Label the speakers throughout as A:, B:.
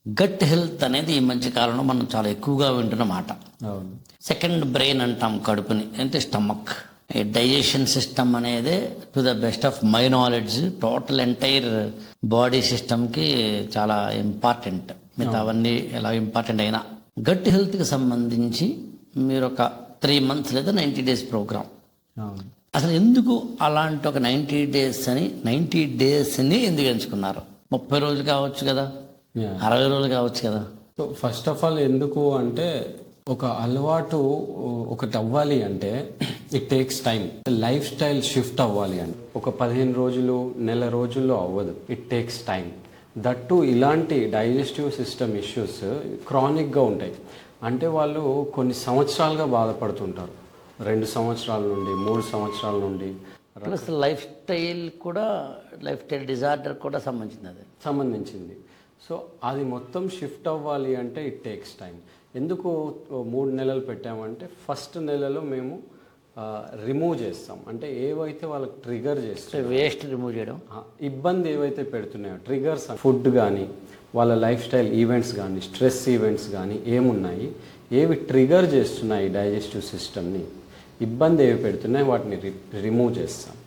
A: Gut health అనేది ఈ మధ్య కాలంలో మనం చాలా ఎక్కువగా వింటున్న మాట.
B: అవును.
A: సెకండ్ బ్రెయిన్ అంటాం కడుపుని, అంటే స్టమక్. ఈ డైజెషన్ సిస్టమ్ అనేది to the best of my knowledge total entire body సిస్టమ్కి చాలా ఇంపార్టెంట్. మిగతా అవన్నీ ఎలా ఇంపార్టెంట్ అయినా గట్ హెల్త్కి సంబంధించి మీరు ఒక 3 months లేదా 90 days ప్రోగ్రామ్,
B: అవును.
A: అసలు ఎందుకు అలాంటి ఒక 90 days అని 90 daysని ఎందుకు ఎంచుకున్నారు? 30 రోజులు కావచ్చు కదా,
B: Yeah.
A: 60 రోజులు కావచ్చు కదా.
B: సో ఫస్ట్ ఆఫ్ ఆల్ ఎందుకు అంటే ఒక అలవాటు ఒకటి అవ్వాలి అంటే it takes time. Life style shift అవ్వాలి అంటే ఒక 15 రోజులు, నెల రోజుల్లో అవ్వదు. It takes time. దట్టు ఇలాంటి డైజెస్టివ్ సిస్టమ్ ఇష్యూస్ క్రానిక్గా ఉంటాయి. అంటే వాళ్ళు కొన్ని సంవత్సరాలుగా బాధపడుతుంటారు. 2 సంవత్సరాల నుండి, 3 సంవత్సరాల నుండి.
A: ప్లస్ లైఫ్ స్టైల్ కూడా, లైఫ్ స్టైల్ డిజార్డర్ కూడా
B: సంబంధించింది. సో అది మొత్తం షిఫ్ట్ అవ్వాలి అంటే ఇట్ టేక్స్ టైం. ఎందుకు 3 నెలలు పెట్టామంటే ఫస్ట్ నెలలో మేము రిమూవ్ చేస్తాం. అంటే ఏవైతే వాళ్ళకి ట్రిగర్ చేస్తాం,
A: వేస్ట్ రిమూవ్ చేయడం,
B: ఇబ్బంది ఏవైతే పెడుతున్నాయో ట్రిగర్స్, ఫుడ్ కానీ వాళ్ళ లైఫ్ స్టైల్ ఈవెంట్స్ కానీ స్ట్రెస్ ఈవెంట్స్ కానీ ఏమున్నాయి, ఏవి ట్రిగర్ చేస్తున్నాయి డైజెస్టివ్ సిస్టమ్ని, ఇబ్బంది ఏవి పెడుతున్నాయి వాటిని రిమూవ్ చేస్తాం.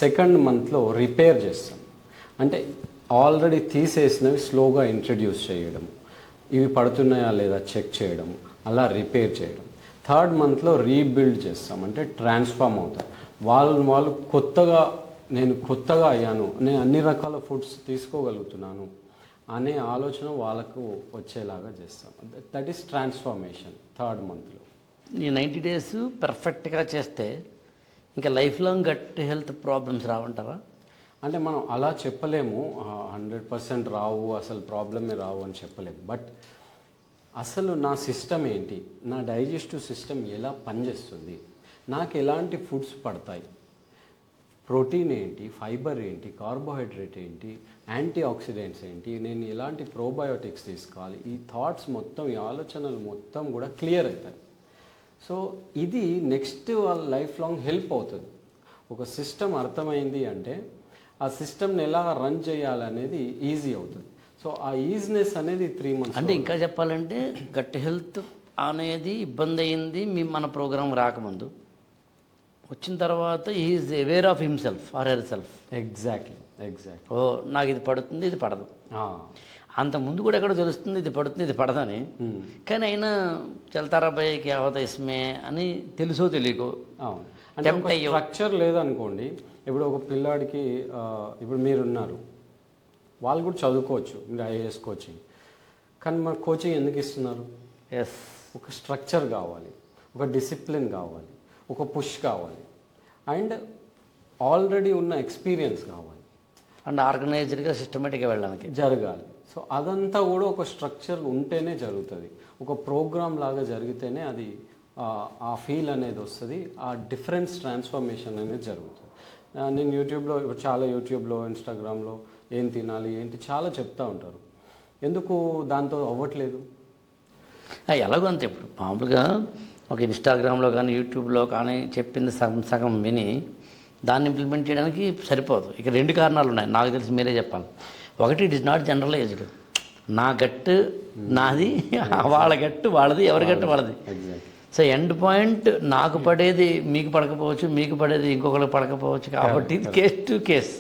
B: సెకండ్ మంత్లో రిపేర్ చేస్తాం. అంటే ఆల్రెడీ తీసేసినవి స్లోగా ఇంట్రడ్యూస్ చేయడం, ఇవి పడుతున్నాయా లేదా చెక్ చేయడం, అలా రిపేర్ చేయడం. థర్డ్ మంత్లో రీబిల్డ్ చేస్తాం. అంటే ట్రాన్స్ఫార్మ్ అవుతారు. వాళ్ళు నేను కొత్తగా అయ్యాను, నేను అన్ని రకాల ఫుడ్స్ తీసుకోగలుగుతున్నాను అనే ఆలోచన వాళ్ళకు వచ్చేలాగా చేస్తాం. దట్ ఈస్ ట్రాన్స్ఫార్మేషన్ థర్డ్ మంత్లో.
A: ఈ 90 days పర్ఫెక్ట్గా చేస్తే ఇంకా life long gut health problems రావంటారా?
B: అంటే మనం అలా చెప్పలేము, 100% రావు, అసలు ప్రాబ్లమే రావు అని చెప్పలేము. బట్ అసలు నా సిస్టమ్ ఏంటి, నా డైజెస్టివ్ సిస్టమ్ ఎలా పనిచేస్తుంది, నాకు ఎలాంటి ఫుడ్స్ పడతాయి, ప్రోటీన్ ఏంటి, ఫైబర్ ఏంటి, కార్బోహైడ్రేట్ ఏంటి, యాంటీ ఆక్సిడెంట్స్ ఏంటి, నేను ఎలాంటి ప్రోబయోటిక్స్ తీసుకోవాలి, ఈ థాట్స్ మొత్తం, ఈ ఆలోచనలు మొత్తం కూడా క్లియర్ అవుతాయి. సో ఇది నెక్స్ట్ వాళ్ళ లైఫ్ లాంగ్ హెల్ప్ అవుతుంది. ఒక సిస్టమ్ అర్థమైంది అంటే ఆ సిస్టమ్ని ఎలా రన్ చేయాలనేది ఈజీ అవుతుంది. సో ఆ ఈజినెస్ అనేది 3 months.
A: అంటే ఇంకా చెప్పాలంటే గట్ హెల్త్ అనేది ఇబ్బంది అయింది మన ప్రోగ్రాం రాకముందు, వచ్చిన తర్వాత is aware of himself or herself.
B: Exactly.
A: ఓ నాకు ఇది పడుతుంది, ఇది పడదు. అంతకుముందు కూడా ఎక్కడో తెలుస్తుంది ఇది పడుతుంది, ఇది పడదని. కానీ అయినా చల్తారా బైకి అవత ఇస్మే అని తెలుసో తెలియకో.
B: అంటే స్ట్రక్చర్ లేదనుకోండి. ఇప్పుడు ఒక పిల్లాడికి, ఇప్పుడు మీరున్నారు, వాళ్ళు కూడా చదువుకోవచ్చు, మీరు ఐఏఎస్ కోచింగ్, కానీ మన కోచింగ్ ఎందుకు ఇస్తున్నారు?
A: ఎస్,
B: ఒక స్ట్రక్చర్ కావాలి, ఒక డిసిప్లిన్ కావాలి, ఒక పుష్ కావాలి, అండ్ ఆల్రెడీ ఉన్న ఎక్స్పీరియన్స్ కావాలి,
A: అండ్ ఆర్గనైజ్డ్గా సిస్టమేటిక్గా వెళ్ళడానికి
B: జరగాలి. సో అదంతా కూడా ఒక స్ట్రక్చర్ ఉంటేనే జరుగుతుంది. ఒక ప్రోగ్రామ్ లాగా జరిగితేనే అది ఆ ఫీల్ అనేది వస్తుంది, ఆ డిఫరెన్స్ ట్రాన్స్ఫర్మేషన్ అనేది జరుగుతుంది. నేను యూట్యూబ్లో, చాలా యూట్యూబ్లో, ఇన్స్టాగ్రామ్లో ఏం తినాలి ఏంటి చాలా చెప్తూ ఉంటారు. ఎందుకు దాంతో అవ్వట్లేదు?
A: ఎలాగో అంతే. ఇప్పుడు మామూలుగా ఒక ఇన్స్టాగ్రామ్లో కానీ యూట్యూబ్లో కానీ చెప్పింది సగం సగం విని దాన్ని ఇంప్లిమెంట్ చేయడానికి సరిపోదు. ఇక 2 కారణాలు ఉన్నాయి, నాకు తెలిసి మీరే చెప్పాలి. ఒకటి, ఇట్ ఈస్ నాట్ జనరలైజ్డ్. నా గట్టు నాది, వాళ్ళ గట్టు వాళ్ళది, ఎవరి గట్టు వాళ్ళది. సో ఎండ్ పాయింట్ నాకు పడేది మీకు పడకపోవచ్చు, మీకు పడేది ఇంకొకరికి పడకపోవచ్చు. కాబట్టి ఇది కేస్ టు కేస్.